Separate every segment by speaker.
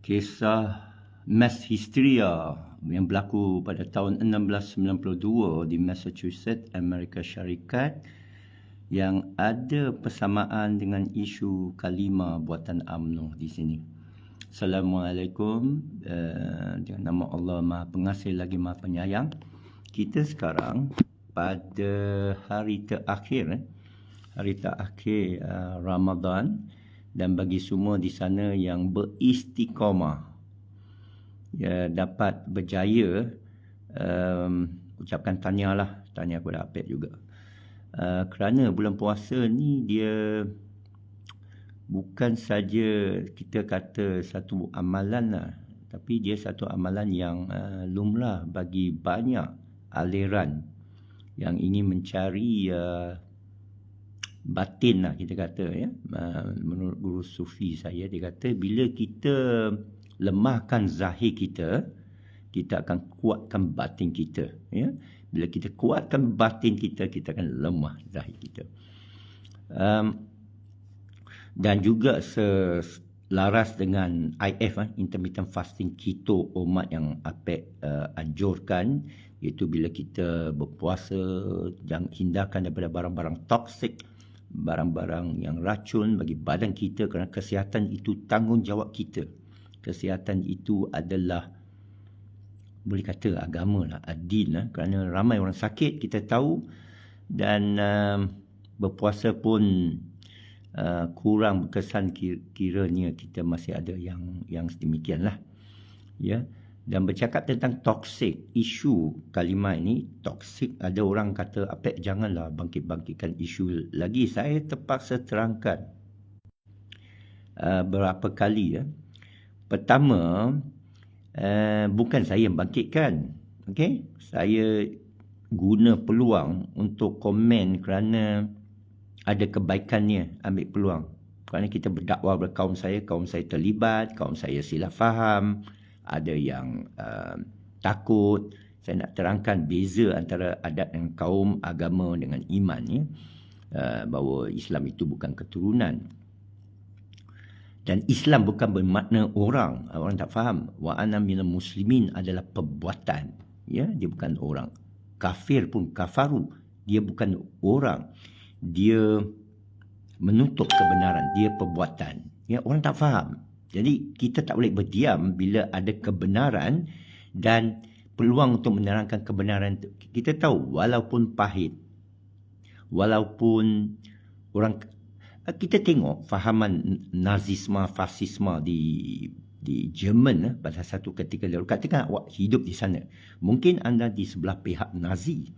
Speaker 1: Kisah mass hysteria yang berlaku pada tahun 1692 di Massachusetts, Amerika Syarikat, yang ada persamaan dengan isu kalimah buatan UMNO di sini. Assalamualaikum, dengan nama Allah Maha Pengasih lagi Maha Penyayang. Kita sekarang pada hari terakhir Ramadan, dan bagi semua di sana yang beristiqamah dapat berjaya, ucapkan tahniah kepada Apek juga. Kerana bulan puasa ni dia bukan saja kita kata satu amalan tapi dia satu amalan yang lumrah bagi banyak aliran yang ingin mencari batin kita kata menurut guru sufi saya, dia kata bila kita lemahkan zahir kita akan kuatkan batin kita bila kita kuatkan batin kita akan lemah zahir kita. Dan juga selaras dengan IF, intermittent fasting keto umat yang Apek anjurkan, iaitu bila kita berpuasa jangan hindarkan daripada barang-barang toksik, barang-barang yang racun bagi badan kita, kerana kesihatan itu tanggungjawab kita. Kesihatan itu adalah, boleh kata agama ad-din, kerana ramai orang sakit kita tahu, dan berpuasa pun kurang berkesan kiranya kita masih ada yang sedemikianlah. Dan bercakap tentang toksik, isu kalimah ini toksik, ada orang kata Apek janganlah bangkit-bangkitkan isu lagi. Saya terpaksa terangkan berapa kali. Pertama, bukan saya yang bangkitkan, saya guna peluang untuk komen kerana ada kebaikannya, ambil peluang. Kerana kita berdakwah kepada kaum saya terlibat, kaum saya silap faham, ada yang takut. Saya nak terangkan beza antara adat dan kaum, agama dengan iman, bahawa Islam itu bukan keturunan. Dan Islam bukan bermakna orang tak faham. Wa ana minal muslimin adalah perbuatan, dia bukan orang. Kafir pun kafaru, dia bukan orang, dia menutup kebenaran, dia perbuatan. Orang tak faham. Jadi kita tak boleh berdiam bila ada kebenaran dan peluang untuk menerangkan kebenaran itu. Kita tahu walaupun pahit, walaupun orang, kita tengok fahaman nazisme, fasisme di Jerman pada satu ketika lalu. Katakan awak hidup di sana, mungkin anda di sebelah pihak Nazi,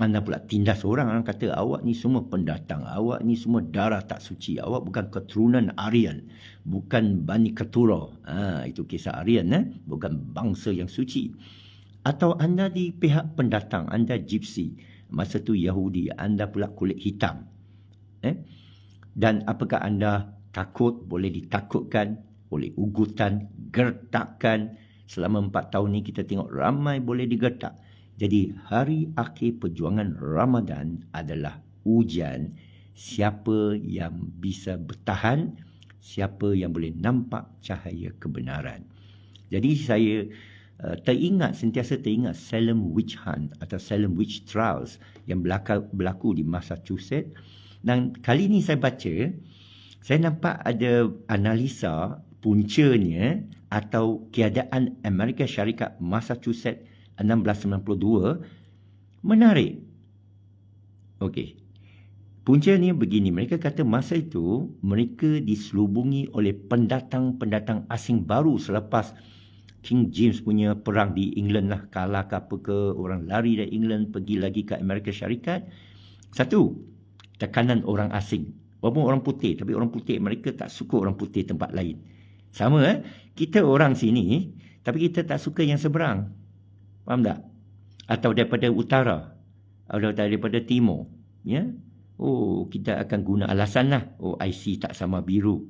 Speaker 1: anda pula tindas orang kata awak ni semua pendatang, awak ni semua darah tak suci, awak bukan keturunan Aryan, bukan Bani Ketura. Itu kisah Aryan, bukan bangsa yang suci. Atau anda di pihak pendatang, anda gypsy, masa tu Yahudi, anda pula kulit hitam. Dan apakah anda takut, boleh ditakutkan oleh ugutan, gertakan. Selama 4 tahun ni kita tengok ramai boleh digertak. Jadi hari akhir perjuangan Ramadan adalah ujian siapa yang bisa bertahan, siapa yang boleh nampak cahaya kebenaran. Jadi saya sentiasa teringat Salem Witch Hunt atau Salem Witch Trials yang berlaku di Massachusetts. Dan kali ini saya baca, saya nampak ada analisa puncanya atau keadaan Amerika Syarikat Massachusetts 1692 menarik. Puncanya begini, mereka kata masa itu mereka diselubungi oleh pendatang-pendatang asing baru selepas King James punya perang di England kalah ke apa ke, orang lari dari England pergi lagi ke Amerika Syarikat. Satu, tekanan orang asing. Walaupun orang putih, tapi orang putih mereka tak suka orang putih tempat lain. Sama kita orang sini, tapi kita tak suka yang seberang. Faham tak? Atau daripada utara, atau daripada timur. Kita akan guna alasan IC tak sama biru.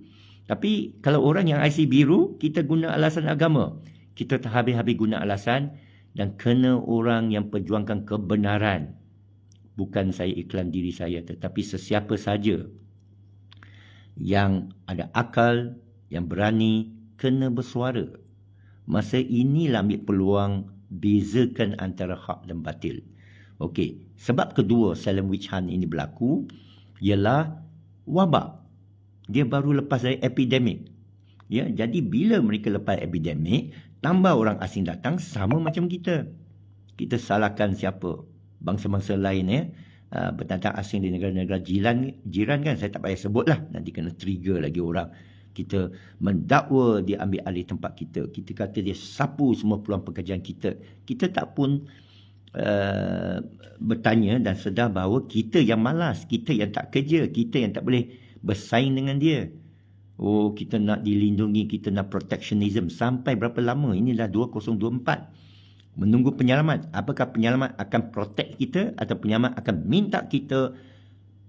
Speaker 1: Tapi kalau orang yang IC biru, kita guna alasan agama. Kita tak habis-habis guna alasan, dan kena orang yang perjuangkan kebenaran. Bukan saya iklan diri saya, tetapi sesiapa saja yang ada akal, yang berani kena bersuara. Masa inilah ambil peluang bezakan antara hak dan batil. Okey, sebab kedua Salem Witch Hunt ini berlaku ialah wabak. Dia baru lepas dari epidemik. Ya, jadi bila mereka lepas epidemik, tambah orang asing datang sama macam kita. Kita salahkan siapa? Bangsa-bangsa lain ya. Pendatang asing di negara-negara jiran kan, saya tak payah sebut lah, nanti kena trigger lagi orang. Kita mendakwa dia ambil alih tempat kita, kita kata dia sapu semua peluang pekerjaan kita. Kita tak pun bertanya dan sedar bahawa kita yang malas, kita yang tak kerja, kita yang tak boleh bersaing dengan dia. Oh, kita nak dilindungi, kita nak protectionism sampai berapa lama? Inilah 2024. Menunggu penyelamat. Apakah penyelamat akan protect kita atau penyelamat akan minta kita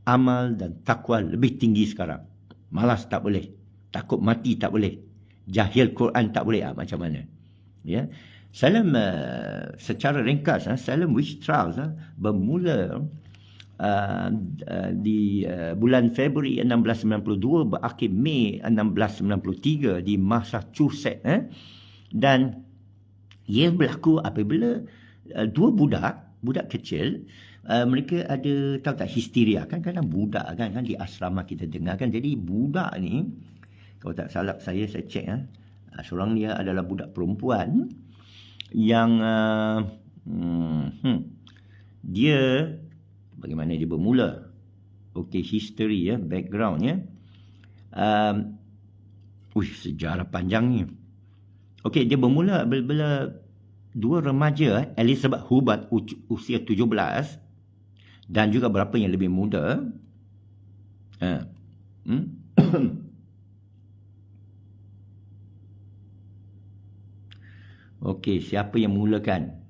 Speaker 1: amal dan takwa lebih tinggi sekarang? Malas tak boleh. Takut mati tak boleh. Jahil Quran tak boleh. Macam mana? Ya. Salem secara ringkas, Salem Witch Trials bermula di bulan Februari 1692 berakhir Mei 1693 di Massachusetts. Dan ia berlaku apabila dua budak kecil, mereka ada, tahu tak, histeria kan, kadang budak kan di asrama kita dengar kan. Jadi budak ni, kalau tak salah saya cek seorang dia adalah budak perempuan yang dia bagaimana dia bermula. Okey, history ya, background ya. Sejarah panjang ni. Okey, dia bermula bila dua remaja, Elizabeth Hubbard usia 17 dan juga berapa yang lebih muda. Okey, siapa yang mulakan?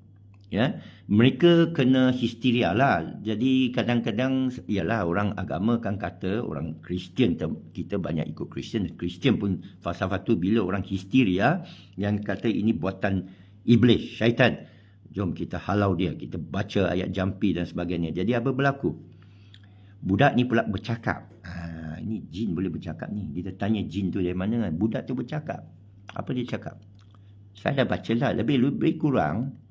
Speaker 1: Ya, mereka kena histeria lah. Jadi kadang-kadang ialah orang agama kan kata, orang Kristian, kita banyak ikut Kristian pun falsafah tu, bila orang histeria yang kata ini buatan iblis, syaitan, jom kita halau dia, kita baca ayat jampi dan sebagainya. Jadi apa berlaku? Budak ni pula bercakap. Ini jin boleh bercakap ni. Kita tanya jin tu dari mana? Budak tu bercakap. Apa dia cakap? Saya dah baca lah, lebih kurang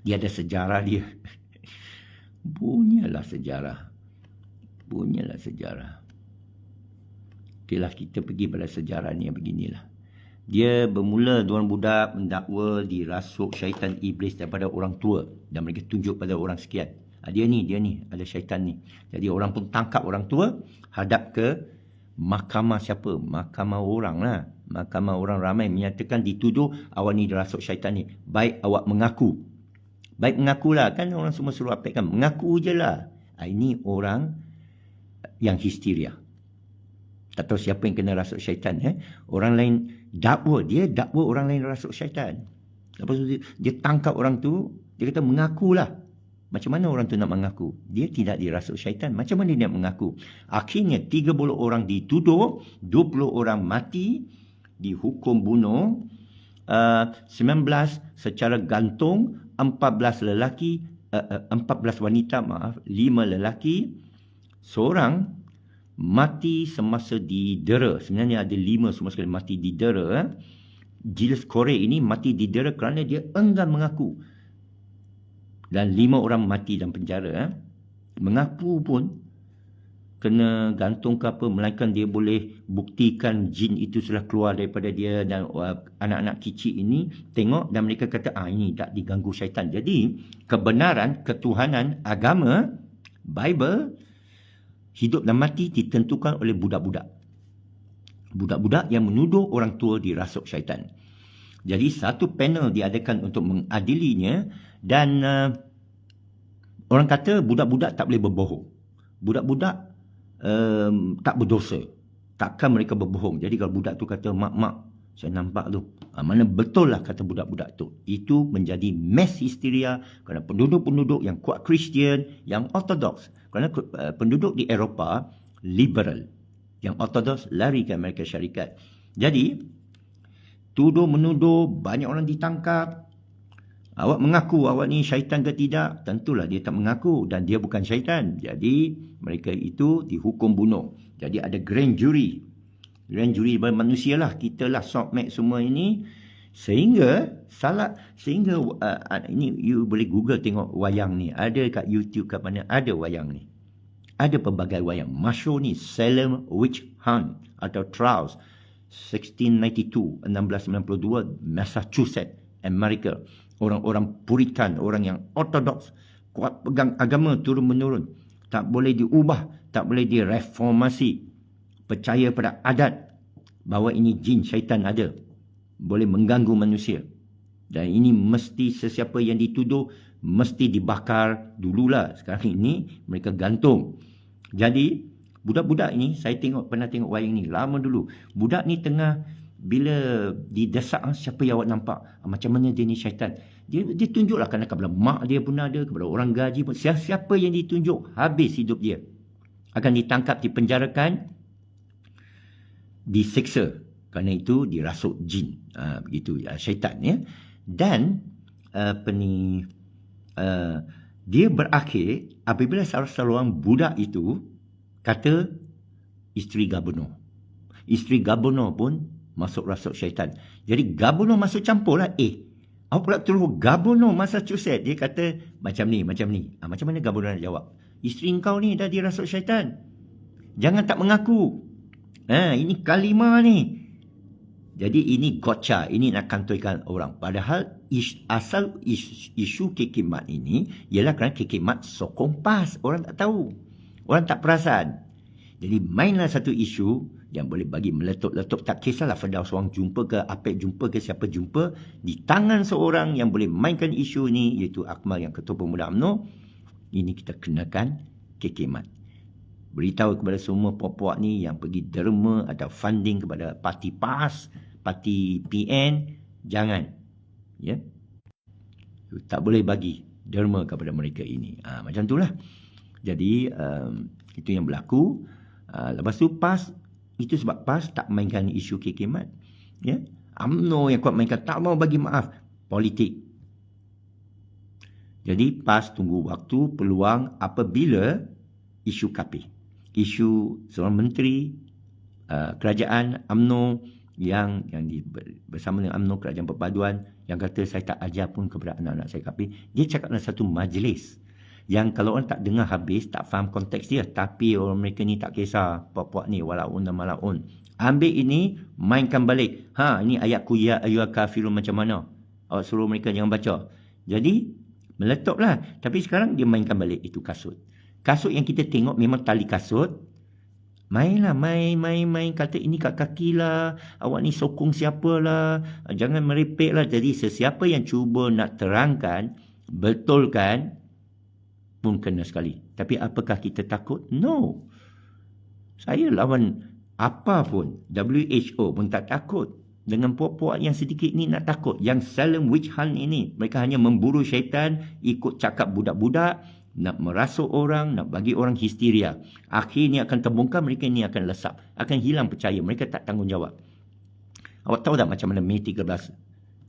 Speaker 1: dia ada sejarah dia. Bunyalah sejarah. Okeylah, kita pergi pada sejarah ni yang beginilah. Dia bermula diorang budak mendakwa dirasuk syaitan iblis daripada orang tua dan mereka tunjuk pada orang sekian. Dia ni ada syaitan ni. Jadi orang pun tangkap orang tua, hadap ke mahkamah siapa? Mahkamah orang lah. Mahkamah orang ramai menyatakan dituduh awak ni dirasuk syaitan ni. Baik awak mengaku. Baik mengakulah, kan orang semua suruh apek kan. Mengaku je lah. Ini orang yang histeria. Tak tahu siapa yang kena rasuk syaitan. Orang lain dakwa orang lain rasuk syaitan. Lepas tu dia tangkap orang tu, dia kata mengakulah. Macam mana orang tu nak mengaku? Dia tidak dirasuk syaitan. Macam mana dia nak mengaku? Akhirnya 30 orang dituduh, 20 orang mati, dihukum bunuh, 19 secara gantung, 14 wanita, 5 lelaki, seorang mati semasa didera. Sebenarnya ada 5 semua sekali mati didera. Gilles Corey ini mati didera kerana dia enggan mengaku. Dan 5 orang mati dalam penjara. Mengaku pun kena gantung ke apa, melainkan dia boleh buktikan jin itu sudah keluar daripada dia. Dan anak-anak kecil ini tengok dan mereka kata ini tak diganggu syaitan. Jadi kebenaran, ketuhanan, agama, Bible, hidup dan mati ditentukan oleh budak-budak. Budak-budak yang menuduh orang tua dirasuk syaitan. Jadi satu panel diadakan untuk mengadilinya. Dan orang kata budak-budak tak boleh berbohong. Budak-budak tak berdosa. Takkan mereka berbohong. Jadi kalau budak tu kata, mak, saya nampak tu. Mana betul lah kata budak-budak tu. Itu menjadi mass hysteria kerana penduduk-penduduk yang kuat Kristian, yang ortodoks. Kerana penduduk di Eropah liberal. Yang ortodoks lari ke Amerika Syarikat. Jadi, tuduh-menuduh, banyak orang ditangkap. Awak mengaku awak ni syaitan ke tidak? Tentulah dia tak mengaku dan dia bukan syaitan. Jadi mereka itu dihukum bunuh. Jadi ada grand jury. Grand jury daripada manusia lah, kita lah Sokmek semua ini, sehingga ini you boleh Google tengok wayang ni, ada kat YouTube kat mana ada wayang ni, ada pelbagai wayang masyhur ni. Salem Witch Hunt atau Trials 1692 Massachusetts, Amerika. Orang-orang Puritan, orang yang ortodoks, kuat pegang agama turun menurun, tak boleh diubah, tak boleh direformasi, percaya pada adat bahawa ini jin syaitan ada, boleh mengganggu manusia. Dan ini mesti sesiapa yang dituduh mesti dibakar dululah. Sekarang ini mereka gantung. Jadi budak-budak ini, saya pernah tengok wayang ni lama dulu. Budak ni tengah, bila didesak, siapa yang awak nampak, macam mana dia ni syaitan, dia tunjuklah, kerana kepada mak dia pun ada, kepada orang gaji pun, siapa yang ditunjuk habis hidup dia, akan ditangkap, dipenjarakan, disiksa. Kerana itu dirasuk jin, begitu syaitan ya. Dan dia berakhir apabila salah seorang budak itu kata isteri Gubernur. Isteri Gubernur pun masuk rasuk syaitan. Jadi Gubernur masuk campur lah. Awak pula terus Gubernur Massachusetts, dia kata macam ni. Macam mana Gubernur nak jawab? Isteri kau ni dah dirasuk syaitan, jangan tak mengaku. Ini kalimah ni. Jadi ini gotcha, ini nak kantoikan orang. Padahal asal isu kekemat ini ialah kerana kekemat sokong PAS. Orang tak tahu, orang tak perasan. Jadi mainlah satu isu yang boleh bagi meletup-letup. Tak kisahlah Firdaus Wang jumpa ke, Apek jumpa ke, siapa jumpa, di tangan seorang yang boleh mainkan isu ni, iaitu Akmal yang Ketua Pemuda UMNO. Ini kita kenakan kekemat. Beritahu kepada semua puak-puak ni yang pergi derma atau funding kepada parti PAS, parti PN, jangan. Ya. Tak boleh bagi derma kepada mereka ini. Macam itulah. Jadi itu yang berlaku. Lepas tu PAS, itu sebab PAS tak mainkan isu kekemat. Ya. UMNO yang kuat mainkan, tak mau bagi maaf, politik. Jadi PAS tunggu waktu, peluang apabila isu KP, isu seorang menteri kerajaan UMNO yang bersama dengan UMNO Kerajaan Perpaduan yang kata saya tak ajar pun kepada anak-anak saya KP. Dia cakap dalam satu majlis yang kalau orang tak dengar habis, tak faham konteks dia, tapi orang mereka ni tak kisah, puak-puak ni walaun dan malaun. Ambil ini, mainkan balik. Ini ayat ya ayyuhal kafirun macam mana? Awak suruh mereka jangan baca. Jadi meletuplah. Tapi sekarang dia mainkan balik itu kasut. Kasut yang kita tengok memang tali kasut. Mainlah, main. Kata ini kat kaki lah. Awak ni sokong siapa lah. Jangan merepek lah. Jadi sesiapa yang cuba nak terangkan, betulkan, pun kena sekali. Tapi apakah kita takut? No. Saya lawan apa pun. WHO pun tak takut. Dengan puak-puak yang sedikit ni nak takut. Yang Salem Witch Hunt ini, mereka hanya memburu syaitan, ikut cakap budak-budak, nak merasuk orang, nak bagi orang histeria. Akhirnya akan terbongkar, mereka ini akan lesap, akan hilang percaya, mereka tak tanggungjawab. Awak tahu tak macam mana Mei 13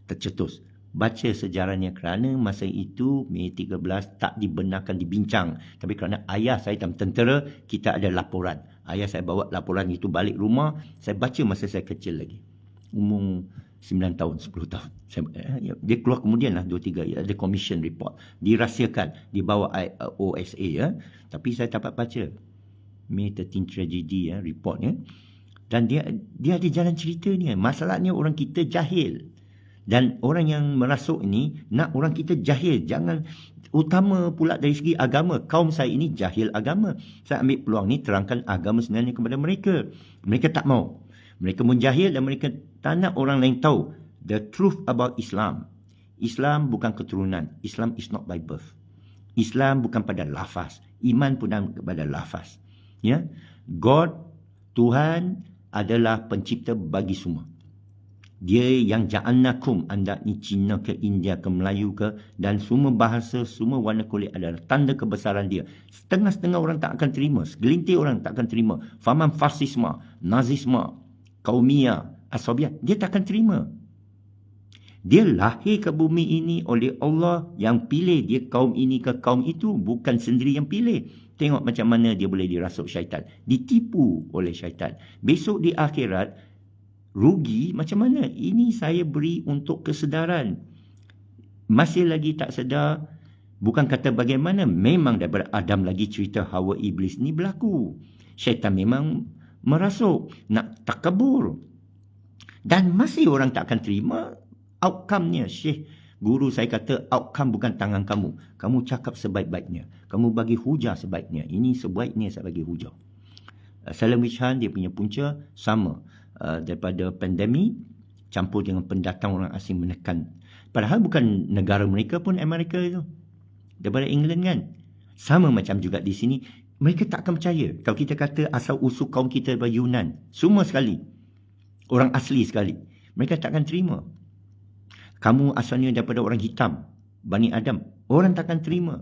Speaker 1: tercetus? Baca sejarahnya, kerana masa itu Mei 13 tak dibenarkan dibincang. Tapi kerana ayah saya dalam tentera, kita ada laporan. Ayah saya bawa laporan itu balik rumah, saya baca masa saya kecil lagi. Umur 9 tahun, 10 tahun. Dia keluar kemudian lah 2-3, ada commission report. Dirahsiakan, di bawah OSA ya. Tapi saya dapat baca May 13 tragedy ya, reportnya. Dan dia ada jalan cerita ni. Masalahnya orang kita jahil. Dan orang yang merasuk ni nak orang kita jahil. Jangan, utama pula dari segi agama. Kaum saya ini jahil agama. Saya ambil peluang ni terangkan agama sebenarnya kepada mereka. Mereka tak mau. Mereka menjahil dan mereka tak nak orang lain tahu the truth about Islam. Islam bukan keturunan. Islam is not by birth. Islam bukan pada lafaz. Iman pun pada lafaz. Ya, God, Tuhan adalah pencipta bagi semua. Dia yang ja'alnakum, anda ni Cina ke India ke Melayu ke, dan semua bahasa, semua warna kulit adalah tanda kebesaran dia. Setengah-setengah orang tak akan terima, segelintir orang tak akan terima. Fahaman fasisme, nazisme, kaumiyah, asabiah, dia tak akan terima. Dia lahir ke bumi ini oleh Allah yang pilih dia kaum ini ke kaum itu, bukan sendiri yang pilih. Tengok macam mana dia boleh dirasuk syaitan. Ditipu oleh syaitan. Besok di akhirat, rugi macam mana? Ini saya beri untuk kesedaran. Masih lagi tak sedar, bukan kata bagaimana, memang daripada Adam lagi cerita Hawa Iblis ni berlaku. Syaitan memang merasuk, nak takabur. Dan masih orang tak akan terima outcome-nya. Syekh, guru saya kata, outcome bukan tangan kamu. Kamu cakap sebaik-baiknya. Kamu bagi hujah sebaiknya. Ini sebaiknya saya bagi hujah. Salam Wishan, dia punya punca sama. Daripada pandemik, campur dengan pendatang orang asing menekan. Padahal bukan negara mereka pun Amerika itu. Daripada England kan. Sama macam juga di sini. Mereka tak akan percaya. Kalau kita kata asal usul kaum kita daripada Yunan. Semua sekali. Orang asli sekali. Mereka tak akan terima. Kamu asalnya daripada orang hitam. Bani Adam. Orang tak akan terima.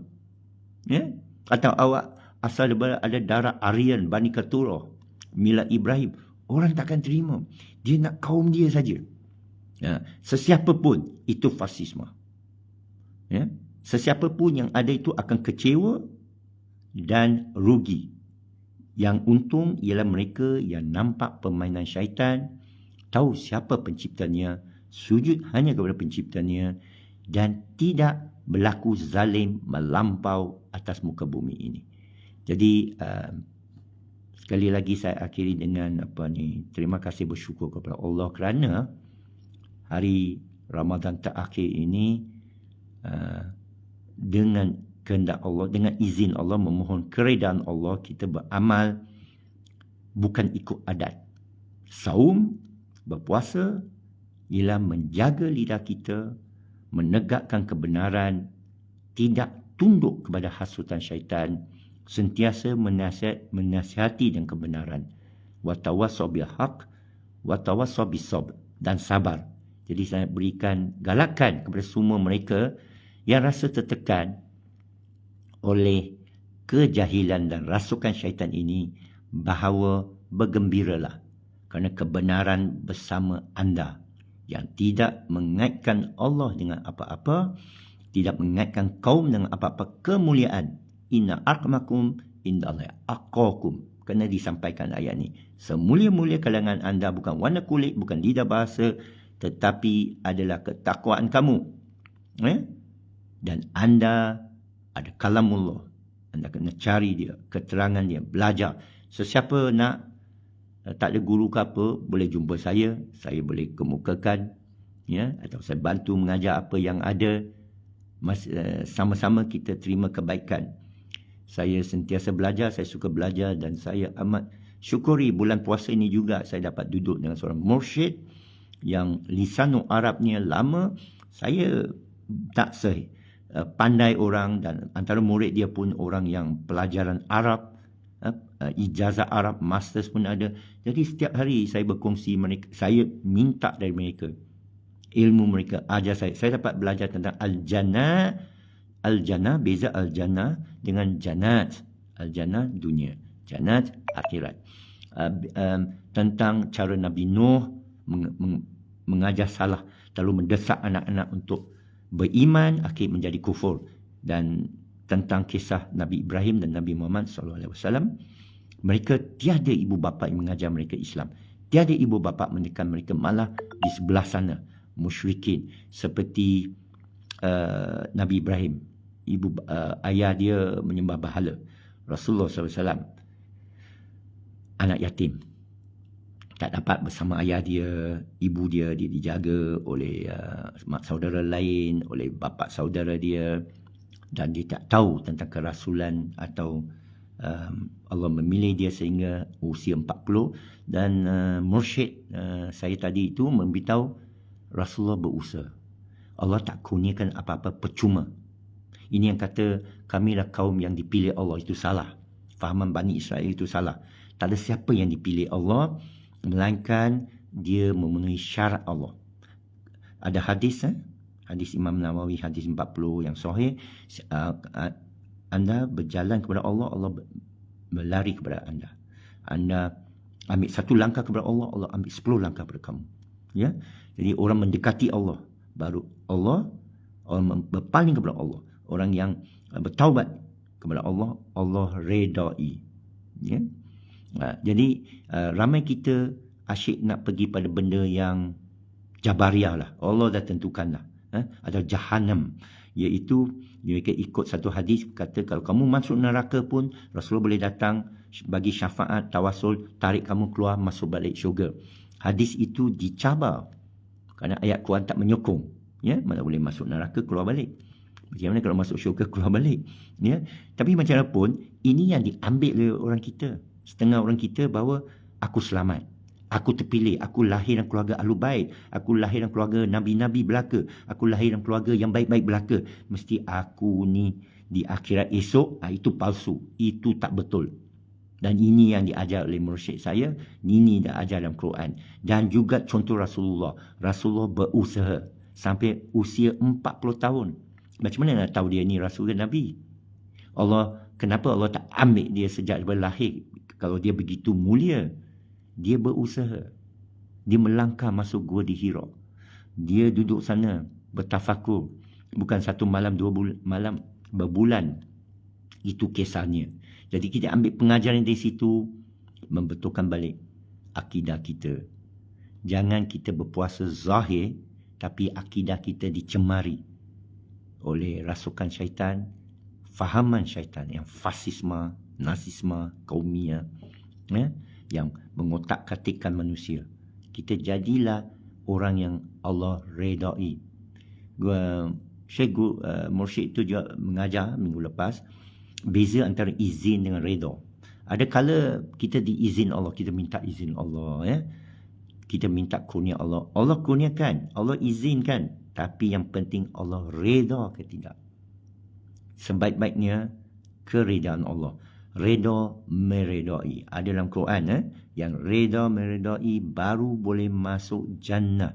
Speaker 1: Ya? Atau awak asal daripada ada darah Aryan. Bani Keturah. Milad Ibrahim. Orang tak akan terima. Dia nak kaum dia saja. Ya? Sesiapa pun itu fasisme. Ya? Sesiapa pun yang ada itu akan kecewa dan rugi. Yang untung ialah mereka yang nampak permainan syaitan, tahu siapa penciptanya, sujud hanya kepada penciptanya dan tidak berlaku zalim melampau atas muka bumi ini. Jadi sekali lagi saya akhiri dengan terima kasih bersyukur kepada Allah kerana hari Ramadan terakhir ini dengan kehendak Allah, dengan izin Allah, memohon keredaan Allah, kita beramal bukan ikut adat. Saum, berpuasa ialah menjaga lidah kita, menegakkan kebenaran, tidak tunduk kepada hasutan syaitan, sentiasa menasihati dengan kebenaran. Wa tawassaw bil haqq wa tawassaw bis sabr, dan sabar. Jadi saya berikan galakan kepada semua mereka yang rasa tertekan oleh kejahilan dan rasukan syaitan ini, bahawa bergembiralah kerana kebenaran bersama anda yang tidak mengaitkan Allah dengan apa-apa, tidak mengaitkan kaum dengan apa-apa kemuliaan. Inna akramakum indallahi atqakum. Kena disampaikan ayat ni. Semulia-mulia kalangan anda bukan warna kulit, bukan lidah bahasa, tetapi adalah ketakwaan kamu. Dan anda ada kalamullah. Anda kena cari dia, keterangan dia, belajar. Sesiapa nak, tak ada guru ke apa, boleh jumpa saya boleh kemukakan, ya, atau saya bantu mengajar apa yang ada. Sama-sama kita terima kebaikan. Saya sentiasa belajar, saya suka belajar dan saya amat syukuri bulan puasa ini juga saya dapat duduk dengan seorang mursyid yang lisanul Arabnya lama. Saya tak pandai orang, dan antara murid dia pun orang yang pelajaran Arab, ijazah Arab, masters pun ada. Jadi setiap hari saya berkongsi mereka, saya minta dari mereka ilmu, mereka ajar saya. Saya dapat belajar tentang al-jannah. Al-jannah, beza al-jannah dengan jannat. Al-jannah dunia, jannat akhirat. Tentang cara Nabi Nuh mengajar salah, lalu mendesak anak-anak untuk beriman, akhir menjadi kufur. Dan tentang kisah Nabi Ibrahim dan Nabi Muhammad SAW, mereka tiada ibu bapa yang mengajar mereka Islam. Tiada ibu bapa menekan mereka, malah di sebelah sana musyrikin. Seperti Nabi Ibrahim, ayah dia menyembah berhala. Rasulullah SAW anak yatim, tak dapat bersama ayah dia, ibu dia dijaga oleh saudara lain, oleh bapa saudara dia, dan dia tak tahu tentang kerasulan atau Allah memilih dia sehingga usia 40. Dan mursyid saya tadi itu memberitahu Rasulullah berusaha. Allah tak kurniakan apa-apa percuma. Ini yang kata kamilah kaum yang dipilih Allah, itu salah. Fahaman Bani Israel itu salah. Tak ada siapa yang dipilih Allah melainkan dia memenuhi syarat Allah. Ada hadis, hadis Imam Nawawi, hadis 40 yang sahih. Anda berjalan kepada Allah, Allah berlari kepada anda. Anda ambil satu langkah kepada Allah, Allah ambil 10 langkah kepada kamu. Ya? Jadi orang mendekati Allah, baru Allah, orang berpaling kepada Allah. Orang yang bertaubat, kepada Allah, Allah redai. Ya. Jadi ramai kita asyik nak pergi pada benda yang jabariah lah. Allah dah tentukan lah. Atau Jahannam. Iaitu mereka ikut satu hadis kata kalau kamu masuk neraka pun Rasulullah boleh datang bagi syafaat, tawasul, tarik kamu keluar masuk balik syurga. Hadis itu dicabar kerana ayat Quran tak menyokong. Ya, mana boleh masuk neraka keluar balik. Bagaimana kalau masuk syurga keluar balik? Ya. Tapi macam mana pun, ini yang diambil oleh orang kita. Setengah orang kita bahawa aku selamat. Aku terpilih. Aku lahir dalam keluarga ahlu bait. Aku lahir dalam keluarga nabi-nabi belaka. Aku lahir dalam keluarga yang baik-baik belaka. Mesti aku ni di akhirat esok, itu palsu. Itu tak betul. Dan ini yang diajar oleh mursyid saya. Ini dah ajar dalam Quran. Dan juga contoh Rasulullah. Rasulullah berusaha sampai usia 40 tahun. Macam mana nak tahu dia ni Rasul dan Nabi? Kenapa Allah tak ambil dia sejak dia lahir? Kalau dia begitu mulia. Dia berusaha. Dia melangkah masuk gua di Hira. Dia duduk sana bertafakur. Bukan satu malam, dua malam, berbulan. Itu kisahnya. Jadi kita ambil pengajaran dari situ, membetulkan balik akidah kita. Jangan kita berpuasa zahir, tapi akidah kita dicemari oleh rasukan syaitan, fahaman syaitan yang fasisme, nazisme, kaumiyah, yang mengotak-katikkan manusia. Kita jadilah orang yang Allah redai. Syekh Mursyid itu juga mengajar minggu lepas, beza antara izin dengan reda. Ada kala kita diizin Allah, kita minta izin Allah, ya. Kita minta kurnia Allah. Allah kurniakan, Allah izinkan. Tapi yang penting Allah reda ke tidak. Sebaik-baiknya keredaan Allah. Reda meredai. Ada dalam Quran, yang reda meredai baru boleh masuk jannah.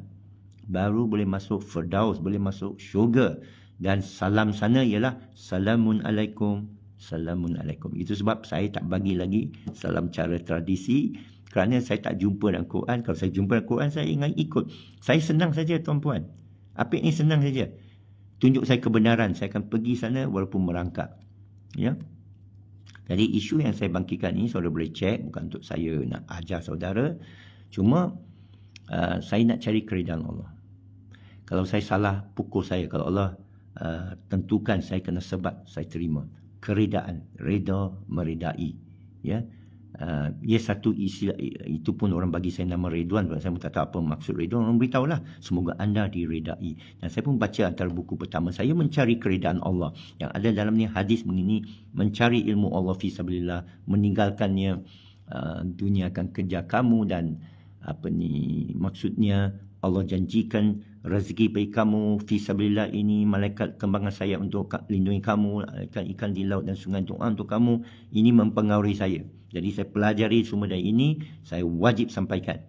Speaker 1: Baru boleh masuk firdaus, boleh masuk syurga. Dan salam sana ialah salamun alaikum, salamun alaikum. Itu sebab saya tak bagi lagi salam cara tradisi. Kerana saya tak jumpa dalam Quran. Kalau saya jumpa dalam Quran, saya ingat ikut. Saya senang saja tuan-puan. Apik ni senang saja. Tunjuk saya kebenaran. Saya akan pergi sana walaupun merangkak. Ya. Jadi isu yang saya bangkitkan ini, saudara boleh cek. Bukan untuk saya nak ajar saudara. Cuma saya nak cari keredaan Allah. Kalau saya salah, pukul saya. Kalau Allah tentukan saya kena sebat, saya terima. Keredaan. Reda meredai. Ya. Ia satu istilah, itu pun orang bagi saya nama Ridwan. Saya pun tak tahu apa maksud Ridwan. Orang beritahulah, semoga anda diredai. Dan saya pun baca antara buku pertama saya, mencari keredaan Allah. Yang ada dalam ni hadis begini, mencari ilmu Allah fi sabilillah, meninggalkannya dunia akan kerja kamu. Dan maksudnya Allah janjikan rezeki bagi kamu fi sabilillah ini, malaikat kembangan sayap untuk lindungi kamu, ikan di laut dan sungai doa untuk kamu. Ini mempengaruhi saya. Jadi saya pelajari semua dari ini, saya wajib sampaikan.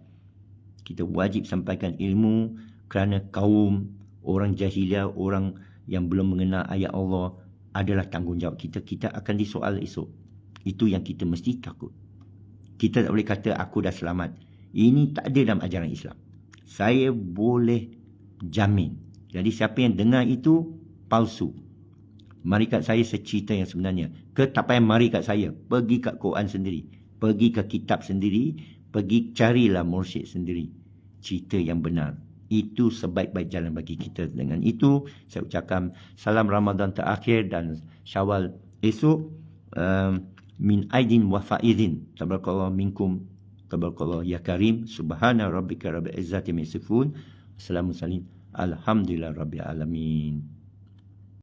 Speaker 1: Kita wajib sampaikan ilmu kerana kaum orang jahiliah, orang yang belum mengenal ayat Allah adalah tanggungjawab kita. Kita akan disoal esok. Itu yang kita mesti takut. Kita tak boleh kata aku dah selamat. Ini tak ada dalam ajaran Islam. Saya boleh jamin. Jadi siapa yang dengar itu palsu. Mari kat saya secerita yang sebenarnya. Tak payah mari kat saya. Pergi kat Quran sendiri. Pergi ke kitab sendiri. Pergi carilah mursyid sendiri. Cerita yang benar. Itu sebaik-baik jalan bagi kita. Dengan itu, saya ucapkan salam Ramadan terakhir dan Syawal esok. Min aidin wa faidin. Tabarakallah minkum. Tabarakallah ya karim. Subhana rabbika rabbil izzati min yasifun. Assalamualaikum. Alhamdulillah rabbil alamin.